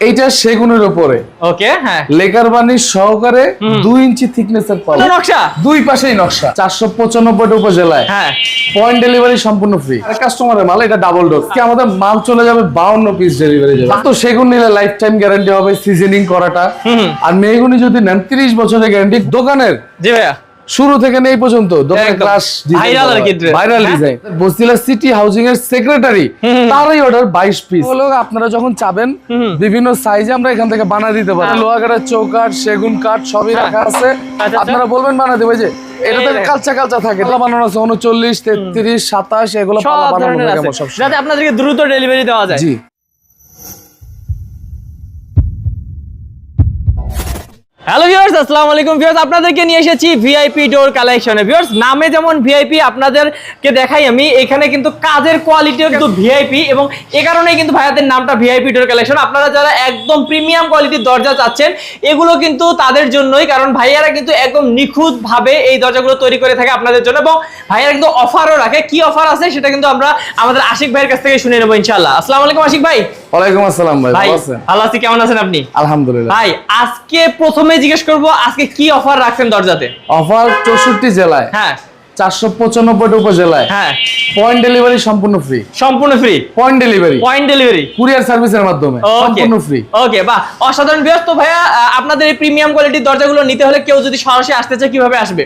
এইটা সেগুনের উপরে ওকে হ্যাঁ লেকার বার্নিশ সহকারে 2 ইঞ্চি থিকনেসের পাল্লা নকশা দুই পাশেই নকশা 495 উপজেলায় হ্যাঁ পয়েন্ট ডেলিভারি সম্পূর্ণ ফ্রি আর কাস্টমারের মাল এটা ডাবল ডোর কি আমাদের মাল চলে যাবে 52 পিস ডেলিভারি যাবে তো সেগুন নিলে লাইফ টাইম গ্যারান্টি হবে সিজনিং করাটা আর মেহগুনি যদি নেন 30 বছরের গ্যারান্টি দোকানের জি ভাইয়া শুরু থেকে নেই পর্যন্ত দোকানের ক্লাস ভাইরাল আর কি ভাইরাল ডিজাইন বসতিলা সিটি হাউজিং এর সেক্রেটারি তারই অর্ডার 22 পিস হলো আপনারা যখন চাবেন বিভিন্ন সাইজে আমরা এখান থেকে বানিয়ে দিতে পারি লোহা কাঠের চৌকাঠ সেগুন কাঠ সবই রাখা আছে আপনারা বলবেন বানিয়ে দেব যে এটাতে কালচা কালচা থাকে পাল্লা বানানো আছে 39 33 27 এগুলো পাল্লা বানানো থাকে সব যাতে আপনাদেরকে দ্রুত ডেলিভারি দেওয়া যায় জি হ্যালো ভিউয়ার্স আসসালামু আলাইকুম ভিউয়ার্স আপনাদেরকে নিয়ে এসেছি ভিআইপি ডোর কালেকশনে ভিউয়ার্স নামে যেমন ভিআইপি আপনাদেরকে দেখাই আমি এখানে কিন্তু কাজের কোয়ালিটিও কিন্তু ভিআইপি এবং এই কারণেই কিন্তু ভাইয়াদের নামটা ভিআইপি ডোর কালেকশন আপনারা যারা একদম প্রিমিয়াম কোয়ালিটির দরজা চাচ্ছেন এগুলো কিন্তু তাদের জন্যই কারণ ভাইয়ারা কিন্তু একদম নিখুঁতভাবে এই দরজাগুলো তৈরি করে থাকে আপনাদের জন্য এবং ভাইয়ারা কিন্তু অফারও রাখে কি অফার আছে সেটা কিন্তু আমরা আমাদের আশিক ভাইয়ের কাছ থেকে শুনে নেব ইনশাআল্লাহ আসসালামু আলাইকুম আশিক ভাই ওয়ালাইকুম আসসালাম ভাই ভালো আছেন ভালো আছি কেমন আছেন আপনি আলহামদুলিল্লাহ ভাই আজকে প্রথমে জিজ্ঞেস করব আজকে কি অফার রাখছেন দরজাতে অফার 64 জেলায় হ্যাঁ 495 উপজেলায় হ্যাঁ পয়েন্ট ডেলিভারি সম্পূর্ণ ফ্রি পয়েন্ট ডেলিভারি কুরিয়ার সার্ভিসের মাধ্যমে সম্পূর্ণ ফ্রি ওকে বাহ অসাধারণ ব্যস্ত ভাইয়া আপনাদের এই প্রিমিয়াম কোয়ালিটির দরজাগুলো নিতে হলে কেউ যদি সরাসরি আসতে চায় কিভাবে আসবে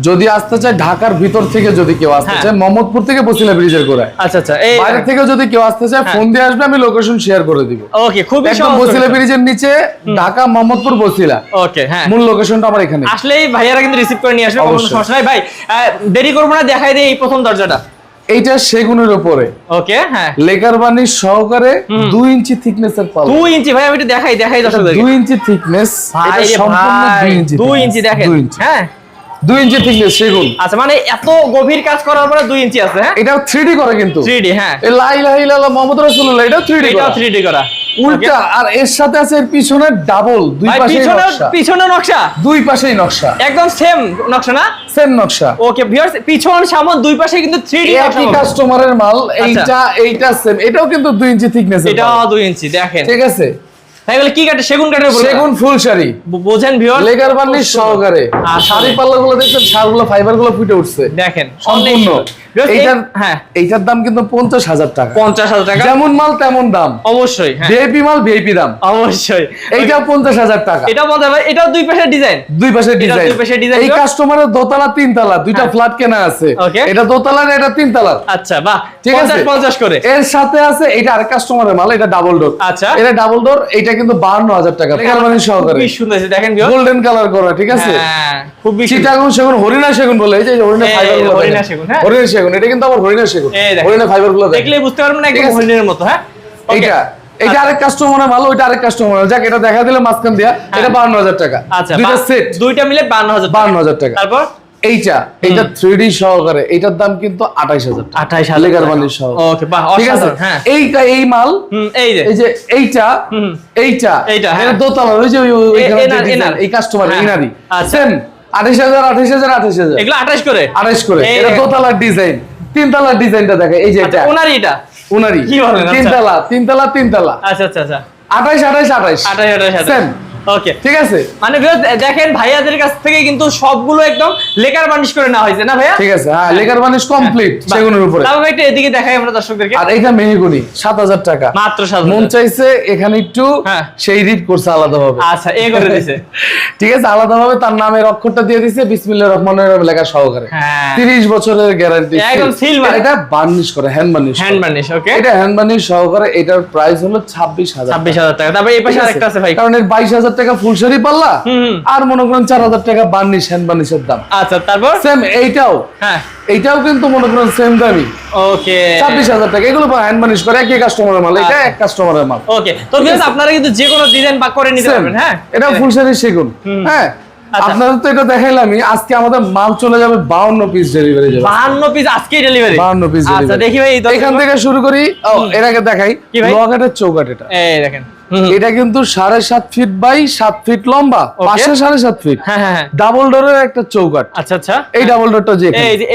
যদি আসতে চায় ঢাকার ভিতর থেকে যদি কেউ আসতে চায় মোহাম্মদপুর থেকে বসিলা ব্রিজের গোড়ায় আচ্ছা আচ্ছা এই বাইরে থেকে যদি কেউ আসতে চায় ফোন দিয়ে আসবে আমি লোকেশন শেয়ার করে দিব ওকে খুবই একদম বসিলা ব্রিজের নিচে ঢাকা মোহাম্মদপুর বসিলা ওকে হ্যাঁ মূল লোকেশনটা আমার এখানে আসলেই ভাইয়ারা কিন্তু রিসিভ করে নিয়ে আসবে কোনো সমস্যা নাই ভাই দেরি করব না দেখাই দেই এই প্রথম দরজাটা এইটা সেগুনের উপরে ওকে হ্যাঁ লেকার বার্নিশ সহকারে 2 ইঞ্চি থিকনেসের পাল্লা 2 ইঞ্চি ভাই আমি একটু দেখাই দর্শকদেরকে 2 ইঞ্চি থিকনেস এটা সম্পূর্ণ 2 ইঞ্চি 2 ইঞ্চি দেখেন হ্যাঁ 2 ইঞ্চি থিকনেস সেগুন আচ্ছা মানে এত গভীর কাজ করার পরে 2 ইঞ্চি আছে হ্যাঁ এটাও 3D করে কিন্তু 3D হ্যাঁ এই লা ইলাহা ইল্লাল্লাহ মুহাম্মদুর রাসূলুল্লাহ এটাও 3D করা এটাও 3D করা উল্টা আর এর সাথে আছে এর পিছনে ডাবল দুই পাশেই নকশা পিছনে নকশা দুই পাশেই নকশা একদম সেম নকশা না সেম নকশা ওকে ভিউয়ার্স পিছন সামন দুই পাশে কিন্তু 3D একই কাস্টমারের মাল এইটা সেম এটাও কিন্তু 2 ইঞ্চি থিকনেস এটাও 2 ইঞ্চি দেখেন ঠিক আছে তাইলে কি কাটে সেগুন কাটের উপর সেগুন ফুল শাড়ি বোঝেন ভিউয়ার্স লেকার বার্নিশ সহকারে শাড়ি পাল্লাগুলো দেখছেন শাড়িগুলো ফাইবারগুলো ফুটে উঠছে দেখেন সম্পূর্ণ এইটার হ্যাঁ এইটার দাম কিন্তু 50000 টাকা 50000 টাকা যেমন মাল তেমন দাম অবশ্যই হ্যাঁ ভিআইপি মাল ভিআইপি দাম অবশ্যই এইটা 50000 টাকা এটা বলতে হবে এটাও দুই পাশে ডিজাইন এই কাস্টমারের দোতলা তিনতলা দুইটা ফ্ল্যাট কেনা আছে এটা দোতলা না এটা তিনতলা আচ্ছা বাহ ঠিক আছে 50 করে এর সাথে আছে এটা আরেক কাস্টমারের মাল এটা ডাবল ডোর আচ্ছা এটা ডাবল ডোর এটা কিন্তু 52000 টাকা লেকার বার্নিশ সহকারে খুব সুন্দর আছে দেখেন গোল্ডেন কালার করা ঠিক আছে হ্যাঁ খুব বেশি চিটাগং সেগুন হরিণা সেগুন বলে এই যে হরিণা ফাইবারগুলো হরিণা সেগুন হ্যাঁ হরিণা সেগুন এটা কিন্তু আবার হরিণা সেগুন হরিণা ফাইবারগুলো দেখলে বুঝতে পারবেন না একদম হরিণের মতো হ্যাঁ এটা আরেক কাস্টমারের মাল ওইটা আরেক কাস্টমার যাক এটা দেখা দিলে মাঝখান দিয়া এটা 52000 টাকা আচ্ছা দুইটা সেট দুইটা মিলে 52000 টাকা তারপর এইটা 3D সহকারে এটার দাম কিন্তু 28000 টাকা 28000 লেকার বার্নিশ সহ ওকে বাহ ঠিক আছে হ্যাঁ এইটা এই মাল এই যে এইটা এটা দোতলা ওই যে এই কাস্টমার ইনারি সেম 28000 এগুলো 28 করে 28 করে এটা দোতলার ডিজাইন তিনতলার ডিজাইনটা দেখে এই যে এটা উনারি কি বলেন তিনতলা আচ্ছা আচ্ছা আচ্ছা 28 সেম ওকে ঠিক আছে মানে দেখেন ভাইয়াদের কাছ থেকে কিন্তু সবগুলো একদম লেকার বার্নিশ করে নেওয়া হয়েছে না ভাইয়া ঠিক আছে হ্যাঁ লেকার বার্নিশ কমপ্লিট সেগুনের উপরে তাহলে একটু এদিকে দেখাই আমরা দর্শকদেরকে আর এটা মেহগনি 7000 টাকা মাত্র 7000 মন চাইছে এখানে একটু সেই রিড করছে আলাদাভাবে আচ্ছা এই করে দিয়েছে ঠিক আছে আলাদাভাবে তার নামের অক্ষরটা দিয়ে দিয়েছে বিসমিল্লাহির রহমানির রহিম লেখা সহকারে 30 বছরের গ্যারান্টি একদম সিলভার এটা বার্নিশ করে হ্যান্ড বার্নিশ ওকে এটা হ্যান্ড বার্নিশ সহকারে এটার প্রাইস হলো 26000 টাকা তারপর এই পাশে আরেকটা আছে ভাই কারণ এর 22000 টাকা ফুল শাড়ি পাল্লা আর মনে করেন 4000 টাকা বার্নিশ হ্যান্ড বার্নিশের দাম আচ্ছা তারপর সেম এইটাও এইটাও কিন্তু মনে করেন সেম দামই ওকে 26000 টাকা এগুলো হ্যান্ড বার্নিশ করে একই কাস্টমারের মাল এটা এক কাস্টমারের মাল ওকে তো ভিউয়ার্স আপনারা কিন্তু যে কোনো ডিজাইন বা করে নিতে পারবেন হ্যাঁ এটা ফুল শাড়ি সেগুন হ্যাঁ আপনাদের তো এটা দেখাইলামই আজকে আমাদের মাল চলে যাবে 52 পিস ডেলিভারি যাবে 52 পিস আজকে ডেলিভারি 52 পিস আচ্ছা দেখি ভাই এখান থেকে শুরু করি এর আগে দেখাই লোহা কাঠের চৌকাঠ এটা এই দেখেন এটা কিন্তু 7.5 ফিট বাই 7 ফিট লম্বা, পাশে 7.5 ফিট। হ্যাঁ, ডাবল ডোরের একটা চৌকাঠ। আচ্ছা, এই ডাবল ডোরটা যে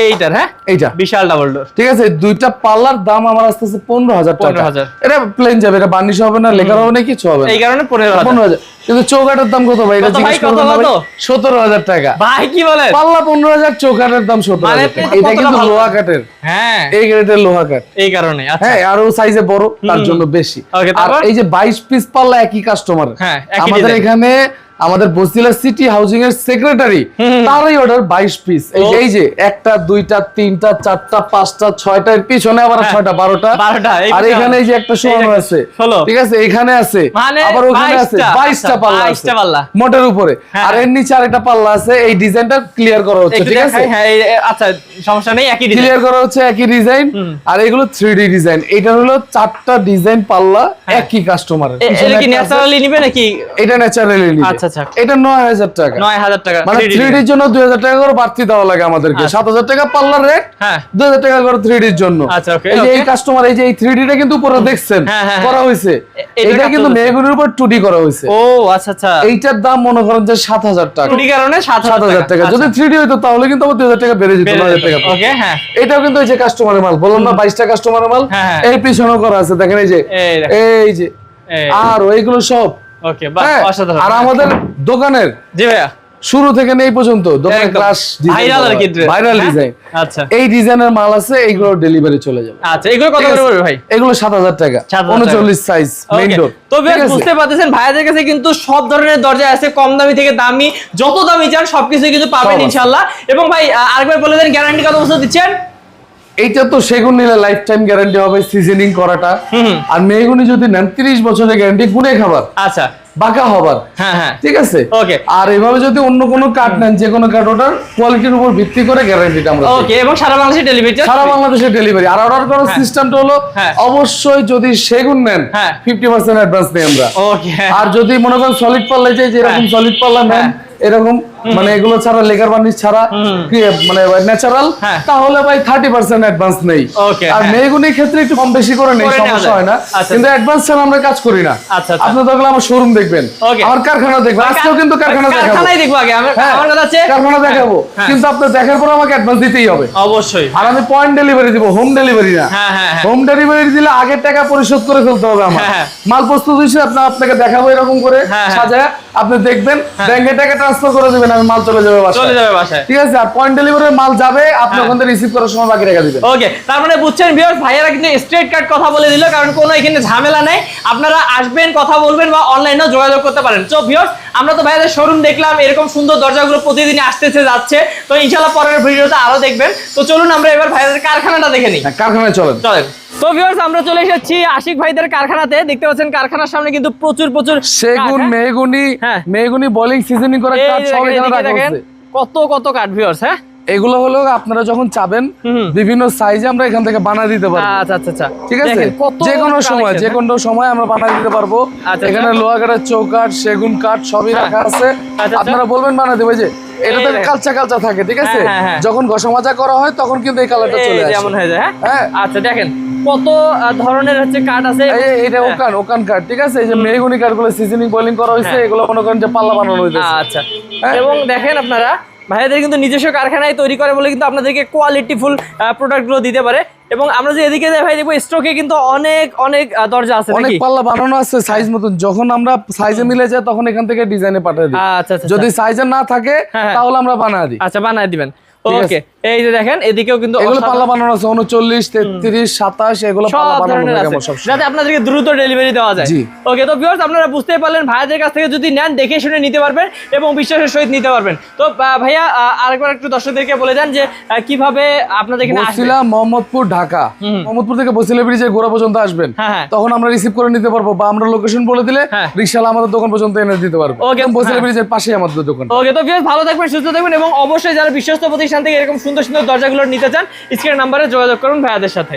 এইটার, হ্যাঁ, এইটা বিশাল ডাবল ডোর। ঠিক আছে, দুইটা পাল্লার দাম আমার আসতেছে 15,000 টাকা। এটা প্লেন যাবে, এটা বার্নিশ হবে না, লেখা হবে না, কিছু হবে না, এই কারণে 15,000। কিন্তু চৌকাঠের দাম কত ভাই? এটা জিজ্ঞেস করবেন না ভাই, 17,000 টাকা। ভাই কি বলেন? পাল্লা 15,000, চৌকাঠের দাম 17,000 টাকা। এটা কিন্তু লোহা কাঠের, হ্যাঁ, এই গ্রেডের লোহা কাঠ, এই কারণে। আচ্ছা, হ্যাঁ, আরো সাইজে বড়, তার জন্য বেশি। আর এই যে 22 পিস পাল্লা একই কাস্টমার, হ্যাঁ, আমাদের এখানে আমাদের বসিলা সিটি হাউজিং এর সেক্রেটারি, তারই অর্ডার 22 পিস। এই যে একটা, দুইটা, তিনটা, চারটা, পাঁচটা, ছয়টা, এর পিছনে আবার 6টা, 12টা, আর এখানে এই যে একটা শোয়ানো আছে, ঠিক আছে, এখানে আছে, আবার ওখানে আছে 22টা পাল্লা আছে মোটের উপরে, আর এর নিচে আরেকটা পাল্লা আছে। এই ডিজাইনটা ক্লিয়ার করা হচ্ছে, ঠিক আছে, হ্যাঁ, আচ্ছা, সমস্যা নেই, একই ডিজাইন ক্লিয়ার করা হচ্ছে, একই ডিজাইন। আর এগুলো 3D ডিজাইন। এটা হলো 4টা ডিজাইন পাল্লা একই কাস্টমারের। এটা কি ন্যাচারালি নিবে নাকি? এটা ন্যাচারালি নিবে। আচ্ছা, এটা 9,000 টাকা। 9,000 টাকা, মানে 3D এর জন্য 2,000 টাকা করে বাড়তি দেওয়া লাগে আমাদেরকে। 7,000 টাকা পাল্লার রেট, 2,000 টাকা করে 3D এর জন্য। আচ্ছা, ওকে। এই যে এই কাস্টমার, এই যে এই 3D টা কিন্তু উপরে দেখছেন করা হয়েছে, এটা কিন্তু মেহগনির উপর 2D করা হয়েছে। ও আচ্ছা, এইটার দাম মনে করেন যে 7,000 টাকা। 2D কারণে 7,000 টাকা। যদি 3D হইতো তাহলে কিন্তু আবার 2,000 টাকা বেড়ে যেত, 9,000 টাকা। ওকে, হ্যাঁ, এটাও কিন্তু এই যে কাস্টমারের মাল, বললাম না 22টা কাস্টমারের মাল। এই পিছনেও করা আছে, দেখেন এই যে, এই যে, আর এইগুলো সব। ওকে, বাহ, অসাধারণ। আর আমাদের দোকানের, জি ভাইয়া, শুরু থেকে এই পর্যন্ত দোকানের ক্লাস ভাইরাল ডিজাইন। আচ্ছা, এই ডিজাইনের মাল আছে, এইগুলো ডেলিভারি চলে যাবে। আচ্ছা, এগুলো কত করে পড়বে ভাই? এগুলো 7,000 টাকা, 39 সাইজ মেইন ডোর। তো ভিউয়ার্স, বুঝতে পারতেছেন ভাইয়াদের কাছে কিন্তু সব ধরনের দরজা আছে, কম দামি থেকে দামি, যত দামি চান সবকিছু কিন্তু পাবেন ইনশাআল্লাহ। এবং ভাই আরেকবার বলে দেন, গ্যারান্টি কত বছর দিচ্ছেন? এইটা তো সেগুন নিলে লাইফ টাইম গ্যারান্টি হবে, সিজনিং করাটা। আর মেহগনি যদি নেন 30 বছরের গ্যারান্টি, গুনে খাবার, আচ্ছা, বাঁকা হবার, হ্যাঁ, ঠিক আছে, ওকে। আর এভাবে যদি অন্য কোনো কাঠ নেন, যে কোনো কাঠ, ওটার কোয়ালিটির উপর ভিত্তি করে গ্যারান্টিটা আমরা, ওকে। এবং সারা বাংলাদেশে ডেলিভারি, সারা বাংলাদেশে ডেলিভারি। আর অর্ডার করার সিস্টেমটা হলো, অবশ্যই যদি সেগুন নেন 50% অ্যাডভান্স নেই আমরা, ওকে। আর যদি মনে করেন সলিড পাল্লা, যে এরকম সলিড পাল্লা নেন, এরকম মানে এগুলো ছাড়া, লেকার বার্নিশ ছাড়া, মানে ন্যাচারাল, তাহলে ভাই 30% অ্যাডভান্স নেই। আর মেহগনির ক্ষেত্রে একটু কম বেশি করে নেই, সমস্যা হয় না, কিন্তু অ্যাডভান্স ছাড়া আমরা কাজ করি না। আপনি দেখলে আমার শোরুম দেখবেন, আমার কারখানা দেখবেন, আজকেও কিন্তু কারখানা দেখাবো, কারখানা দেখাবো, কিন্তু আপনি দেখার পর আমাকে অ্যাডভান্স দিতেই হবে অবশ্যই। আর আমি পয়েন্ট ডেলিভারি দিব, হোম ডেলিভারি না। হোম ডেলিভারি দিলে আগের টাকা পরিশোধ করে ফেলতে হবে আমার। মাল প্রস্তুত হয়েছে, আপনাকে দেখাবো এরকম করে সাজায়, আপনি দেখবেন, ব্যাংকে টাকা ট্রান্সফার করে দিবেন, আমি মাল চলে যাবে বাসায়, ঠিক আছে। আর পয়েন্ট ডেলিভারি মাল যাবে, আপনি ওখান থেকে রিসিভ করার সময় বাকি টাকা দিবেন। ওকে, তার মানে বুঝছেন ভিউয়ার্স, ভাইয়ারা কিন্তু স্ট্রেট কাট কথা বলে দিল, কারণ কোনো এখানে ঝামেলা নাই। আপনারা আসবেন, কথা বলবেন, বা অনলাইনেও যোগাযোগ করতে পারেন। তো ভিউয়ার্স, আমরা তো ভাইয়াদের শোরুম দেখলাম, এরকম সুন্দর দরজাগুলো প্রতিদিন আসতেছে যাচ্ছে, তো ইনশাআল্লাহ পরের ভিডিওতে আরো দেখবেন। তো চলুন আমরা এবার ভাইয়াদের কারখানাটা দেখে নিই। কারখানায় চলেন। তো ভিউয়ার্স, আমরা চলে এসেছি আশিক ভাইদের কারখানাতে। দেখতে পাচ্ছেন কারখানার সামনে কিন্তু প্রচুর সেগুন, মেহগনি বোলিং, সিজনিং করা কাঠ সব এখানে রাখা আছে। কত কাঠ ভিউয়ার্স, হ্যাঁ, এগুলো হলো আপনারা যখন চাবেন বিভিন্ন সাইজে আমরা এখান থেকে বানিয়ে দিতে পারবো। আচ্ছা, ঠিক আছে, যে কোনো সময় আমরা বানিয়ে দিতে পারবো। এখানে লোহা কাঠের চৌকাঠ, সেগুন কাঠ সবই রাখা আছে। আপনারা বলবেন বানিয়ে দেবে, যে এটা তো কালচা থাকে, ঠিক আছে, যখন ঘষা মাজা করা হয় তখন কিন্তু এই কালারটা চলে আসে, যেমন হয়ে যায়। হ্যাঁ, আচ্ছা, দেখেন কত ধরনের হচ্ছে কাঠ আছে। এটা ওকান কাঠ, ঠিক আছে। এই যে মেহগনি কাঠগুলো সিজনিং বয়েলিং করা হয়েছে, এগুলো মনে করেন যে পাল্লা বানানো হয়েছে। আচ্ছা, এবং দেখেন আপনারা ভাইয়াদের কিন্তু নিজস্ব কারখানায় তৈরি করে বলে কিন্তু আপনাদেরকে কোয়ালিটিফুল প্রোডাক্টগুলো দিতে পারে। এবং আমরা যে এদিকে যাই ভাই, দেখবো স্টকে কিন্তু অনেক দরজা আছে, অনেক পাল্লা বানানো আছে সাইজ মতন। যখন আমরা সাইজে মিলে যায় তখন এখান থেকে ডিজাইনে পাঠিয়ে দিই। আচ্ছা, যদি সাইজে না থাকে তাহলে আমরা বানিয়ে দিই। আচ্ছা, বানিয়ে দিবেন। ওকে, এই যে দেখেন এদিকেও কিন্তু এগুলো পাল্লা বানানো আছে 39, 33, 27, এগুলো পাল্লা বানানো আছে যাতে আপনাদেরকে দ্রুত ডেলিভারি দেওয়া যায়। ওকে, তো ভিউয়ার্স, আপনারা বুঝতেই পারলেন, ভাইয়াদের কাছ থেকে যদি নেন দেখে শুনে নিতে পারবেন এবং বিশ্বাসের সহিত নিতে পারবেন। তো ভাইয়া আরেকবার একটু দর্শকদেরকে বলে দেন যে কিভাবে আপনাদের এখানে আসবেন। বসিলা মোহাম্মদপুর, ঢাকা। মোহাম্মদপুর থেকে বসিলা ব্রিজে গোড়া পর্যন্ত আসবেন, তখন আমরা রিসিভ করে নিতে পারবো, বা আমরা লোকেশন বলে দিলে রিকশাওয়ালা আমাদের দোকান পর্যন্ত এনে দিতে পারবো। বসিলা ব্রিজের পাশেই আমাদের দোকান। ওকে, তো ভিউয়ার্স, ভালো থাকবেন, সুস্থ থাকবেন, এবং অবশ্যই যারা বিশ্বস্ত প্রতিষ্ঠান থেকে এরকম সুন্দর দরজাগুলো নিতে চান, স্ক্রিনের নাম্বারে যোগাযোগ করুন ভাইয়াদের সাথে।